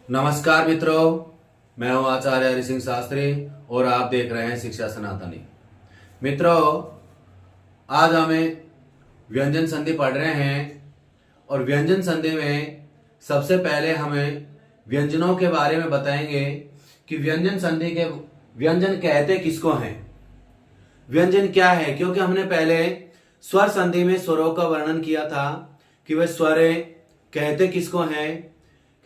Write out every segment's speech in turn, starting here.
नमस्कार मित्रों, मैं हूं आचार्य हरि सिंह शास्त्री और आप देख रहे हैं शिक्षा सनातनी। मित्रों, आज हमें व्यंजन संधि पढ़ रहे हैं और व्यंजन संधि में सबसे पहले हमें व्यंजनों के बारे में बताएंगे कि व्यंजन संधि के व्यंजन कहते किसको हैं, व्यंजन क्या है। क्योंकि हमने पहले स्वर संधि में स्वरों का वर्णन किया था कि वे स्वर कहते किसको हैं,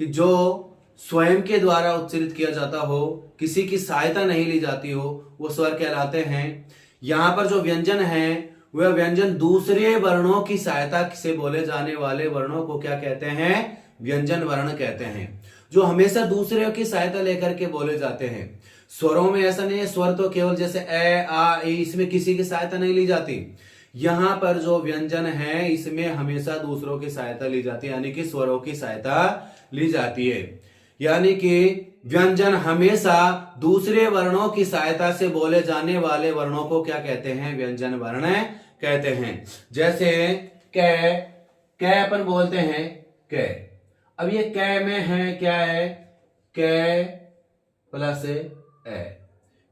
कि जो स्वयं के द्वारा उच्चारित किया जाता हो, किसी की सहायता नहीं ली जाती हो, वो स्वर कहलाते हैं। यहाँ पर जो व्यंजन हैं वह व्यंजन दूसरे वर्णों की सहायता से बोले जाने वाले वर्णों को क्या कहते हैं, व्यंजन वर्ण कहते हैं, जो हमेशा दूसरे की सहायता लेकर के बोले जाते हैं। स्वरों में ऐसा नहीं है, स्वर तो केवल जैसे ए आ ई, इसमें किसी की सहायता नहीं ली जाती। यहाँ पर जो व्यंजन है इसमें हमेशा दूसरों की सहायता ली जाती है, यानी कि स्वरों की सहायता ली जाती है। यानी कि व्यंजन हमेशा दूसरे वर्णों की सहायता से बोले जाने वाले वर्णों को क्या कहते हैं, व्यंजन वर्ण कहते हैं। जैसे कै अपन बोलते हैं कै। अब ये कै में है क्या है, कै प्लस ए,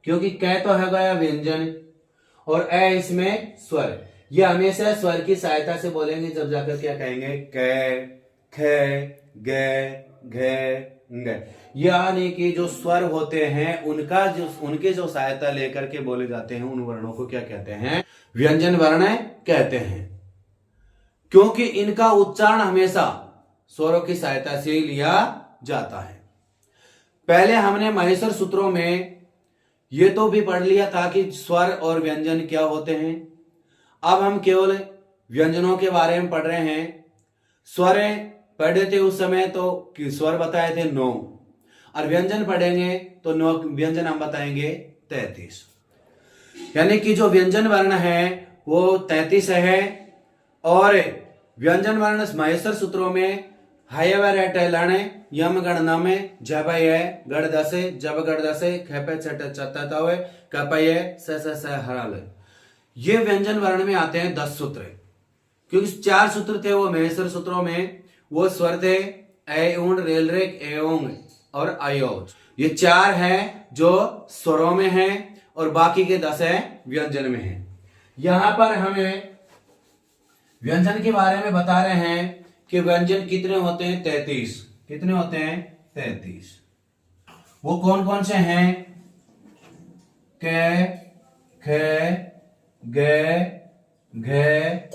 क्योंकि कै तो है गया व्यंजन और ए इसमें स्वर। ये हमेशा स्वर की सहायता से बोलेंगे, जब जाकर क्या कहेंगे, कै खे गे घे गे। यानी कि जो स्वर होते हैं उनके जो सहायता लेकर के बोले जाते हैं उन वर्णों को क्या कहते हैं, व्यंजन वर्ण कहते हैं। क्योंकि इनका उच्चारण हमेशा स्वरों की सहायता से लिया जाता है। पहले हमने महेश्वर सूत्रों में ये तो भी पढ़ लिया था कि स्वर और व्यंजन क्या होते हैं। अब हम केवल व्यंजनों के बारे में पढ़ रहे हैं। स्वर पढ़े थे उस समय तो स्वर बताए थे 9 और व्यंजन पढ़ेंगे तो 9 व्यंजन हम बताएंगे 33। यानी कि जो व्यंजन वर्ण है वो 33 है। और व्यंजन वर्ण महेश्वर सूत्रों में हयवर टलण यम गण नम जबय गढ़ दसे जब गढ़ दसे खेपे छट चतवे कपय स हराल। ये व्यंजन वर्ण में आते हैं 10 सूत्र, क्योंकि 4 सूत्र थे वो महेश्वर सूत्रों में, वो स्वर थे ए ऊंड रेल रेक एओंग और अयोज। ये 4 है जो स्वरों में है और बाकी के 10 है व्यंजन में है। यहां पर हमें व्यंजन के बारे में बता रहे हैं कि व्यंजन कितने होते हैं, 33। कितने होते हैं, 33। वो कौन कौन से हैं, कै खे गे घे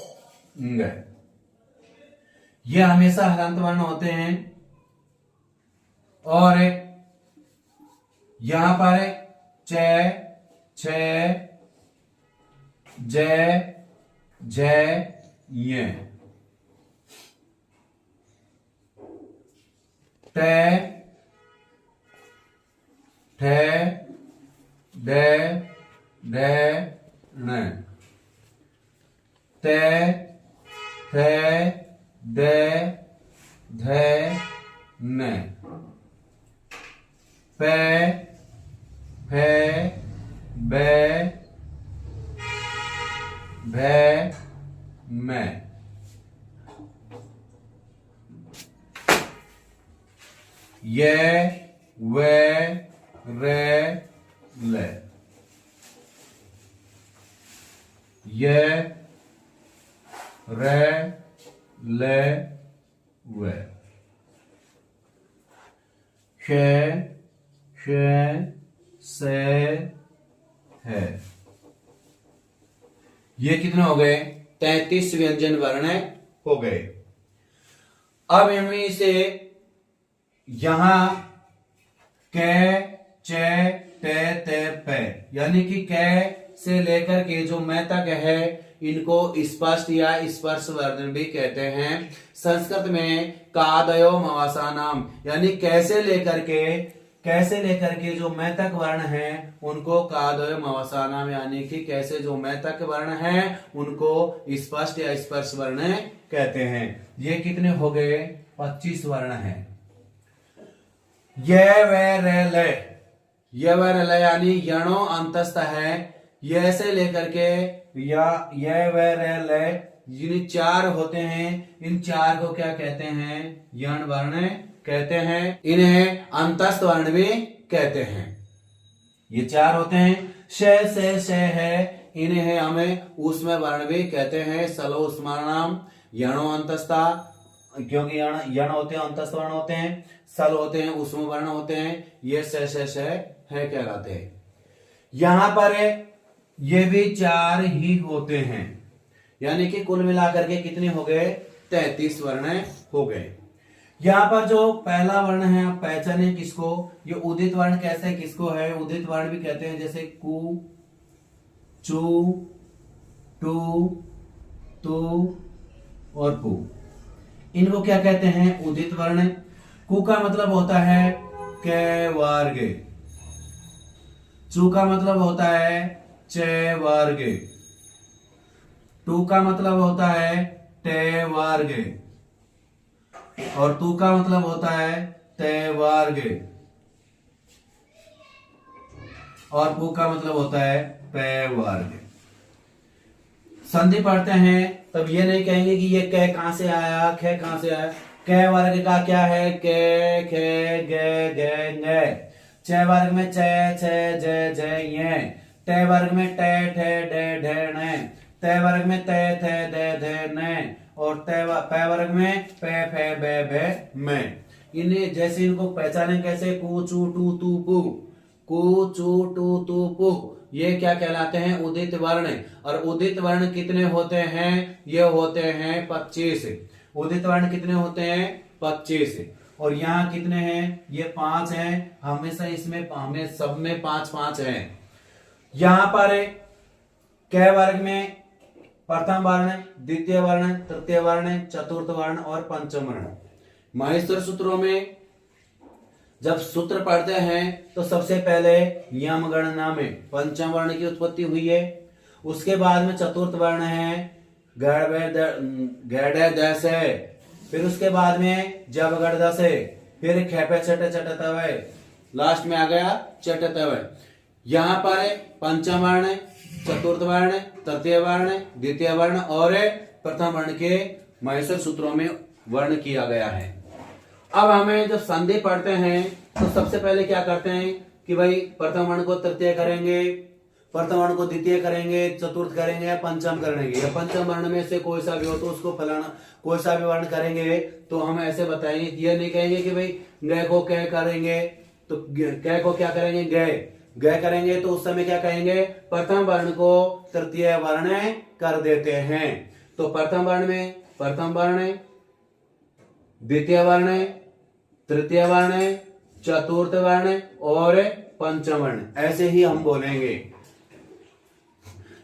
ग। ये हमेशा हलंत वर्ण होते हैं। और यहां पर चे छे जय जय ये टे ठे डे डे न ते थे दे धे न पे फे बे भे मैं। ये वे रे ले। ये रे ले वे। खे खे से है। ये कितने हो गए, 33 व्यंजन वर्ण हो गए। अब इनमें से यहां कै चे ते ते पे, यानी कि कै से लेकर के जो मैं तक है इनको स्पष्ट या स्पर्श वर्ण भी कहते हैं। संस्कृत में कादयो मवासानाम, यानी कैसे लेकर के जो मैं तक वर्ण है उनको कादयो मवासानाम, यानी कि कैसे जो मैं तक वर्ण है उनको स्पष्ट या स्पर्श वर्ण कहते हैं। ये कितने हो गए, 25 वर्ण हैं। ये वे रे ले, ये वे रे ले यानी यणो अंतस्थ है। ये से लेकर के या ये वे रे ले, जिन 4 होते हैं इन 4 को क्या कहते हैं, यण वर्ण कहते हैं। इन्हें अंतस्थ वर्ण भी कहते हैं। ये चार होते हैं। से है, इन्हें हमें ऊष्म वर्ण भी कहते हैं। सलो उष्माणाम, यणो अंतस्था, क्योंकि यण होते हैं अंतस्थ वर्ण होते हैं, सल होते हैं ऊष्म वर्ण होते हैं। ये से है कहलाते हैं। यहां पर ये भी चार ही होते हैं, यानी कि कुल मिलाकर के कितने हो गए? 33 वर्ण हो गए। यहां पर जो पहला वर्ण है, आप पहचाने किसको? ये उदित वर्ण कैसे किसको है? उदित वर्ण भी कहते हैं, जैसे कु, चू, टू, तू और पू। इनको क्या कहते हैं? उदित वर्ण। कु का मतलब होता है क वर्ग, चू का मतलब होता है च वर्ग, टू का मतलब होता है टे वर्ग, और तू का मतलब होता है ते वर्ग, और पू का मतलब होता है पे वर्ग। संधि पढ़ते हैं तब ये नहीं कहेंगे कि ये क कहां से आया, ख कहां से आया। क वर्ग का क्या है? के, खे, गे, गे, गे। च वर्ग में च, छ, ज, ज, ये। टे वर्ग में टे, ठे, डे, ढे, ने। ते वर्ग में ते, थे, दे, धे, ने। और पे वर्ग में पे, फे, बे, भे, में। इन्हें जैसे इनको पहचाने कैसे? कु, चू, टू, तू, पू। कु, चू, टू, तू, पू, ये क्या कहलाते हैं? उदित वर्ण। और उदित वर्ण कितने होते हैं? ये होते हैं 25। उदित वर्ण कितने होते हैं? 25। और यहाँ कितने हैं? ये 5 हैं। हमेशा इसमें हमें सब में 5-5 हैं। यहां पर क वर्ग में प्रथम वर्ण, द्वितीय वर्ण, तृतीय वर्ण, चतुर्थ वर्ण और पंचम वर्ण। माहेश्वर सूत्रों में जब सूत्र पढ़ते हैं तो सबसे पहले यम गणना में पंचम वर्ण की उत्पत्ति हुई है। उसके बाद में चतुर्थ वर्ण है गड़ से, फिर उसके बाद में जब गड़ से, फिर खेपे छठे चटतवे, लास्ट में आ गया चटतवे। यहाँ पर पंचम वर्ण, चतुर्थ वर्ण, तृतीय वर्ण, द्वितीय वर्ण और प्रथम वर्ण के माहेश्वर सूत्रों में वर्ण किया गया है। अब हमें जब संधि पढ़ते हैं तो सबसे पहले क्या करते हैं कि भाई प्रथम वर्ण को तृतीय करेंगे, प्रथम वर्ण को द्वितीय करेंगे, चतुर्थ करेंगे या पंचम करेंगे, या पंचम वर्ण में से कोई सा भी हो तो उसको फलाना कोई सा भी वर्ण करेंगे। तो हम ऐसे बताएंगे, ये नहीं कहेंगे कि भाई ग को क करेंगे तो क को क्या करेंगे? ग करेंगे तो उस समय क्या कहेंगे? प्रथम वर्ण को तृतीय वर्ण कर देते हैं। तो प्रथम वर्ण में प्रथम वर्ण, द्वितीय वर्ण, तृतीय वर्ण, चतुर्थ वर्ण और पंचम वर्ण, ऐसे ही हम बोलेंगे।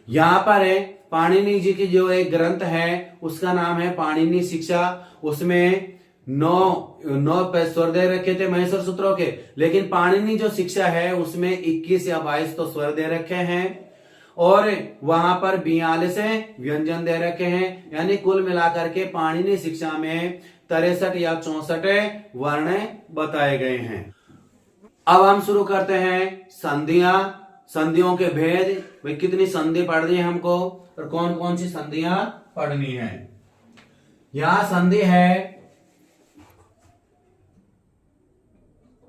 यहां पर है पाणिनि जी की जो एक ग्रंथ है उसका नाम है पाणिनि शिक्षा। उसमें 9 स्वर दे रखे थे महेश्वर सूत्रों के, लेकिन पाणिनि जो शिक्षा है उसमें 21 या 22 तो स्वर दे रखे हैं और वहां पर 42 व्यंजन दे रखे हैं। यानी कुल मिलाकर के पाणिनि शिक्षा में 63 या 64 वर्ण बताए गए हैं। अब हम शुरू करते हैं संधियां, संधियों के भेद। भाई कितनी संधि पढ़नी है हमको और कौन कौन सी संधियां पढ़नी है। यहां संधि है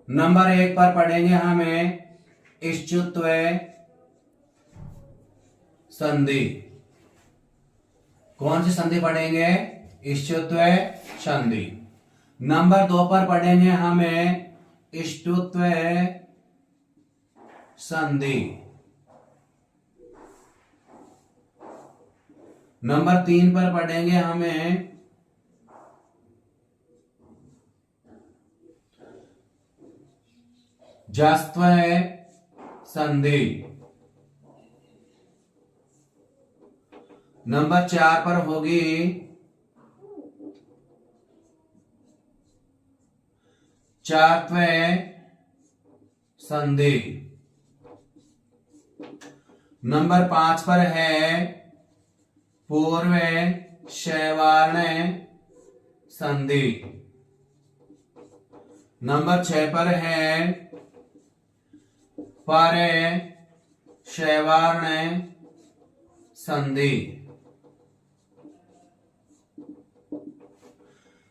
नंबर 1 पर पढ़ेंगे हमें इष्टुत्व संधि। कौन सी संधि पढ़ेंगे? इष्टुत्व संधि। नंबर 2 पर पढ़ेंगे हमें इष्टुत्व संधि। नंबर 3 पर पढ़ेंगे हमें जस्त्व संधि। नंबर 4 पर होगी चात्व संधि। नंबर 5 पर है पूर्व शैवार्ण संधि। नंबर 6 पर है पर शैवार्ण संधि।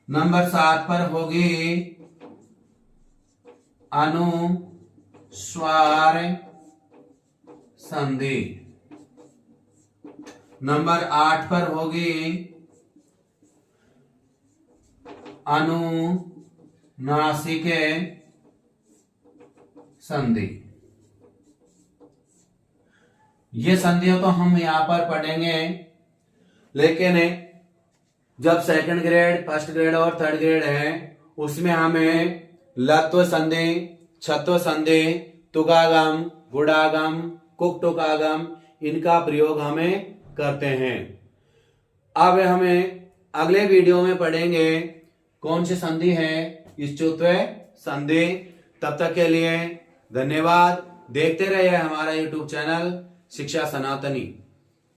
नंबर 7 पर होगी अनुस्वार संधि। नंबर 8 पर होगी अनुनासिक संधि। ये संधियों तो हम यहां पर पढ़ेंगे, लेकिन जब सेकंड ग्रेड, फर्स्ट ग्रेड और थर्ड ग्रेड है उसमें हमें लत्व संधि, छत्व संधि, तुगागम, गुडागम, कुक्टुकागम इनका प्रयोग हमें करते हैं। अब हमें अगले वीडियो में पढ़ेंगे कौन सी संधि है, स्तुत्व संधि। तब तक के लिए धन्यवाद। देखते रहिए हमारा YouTube चैनल शिक्षा सनातनी।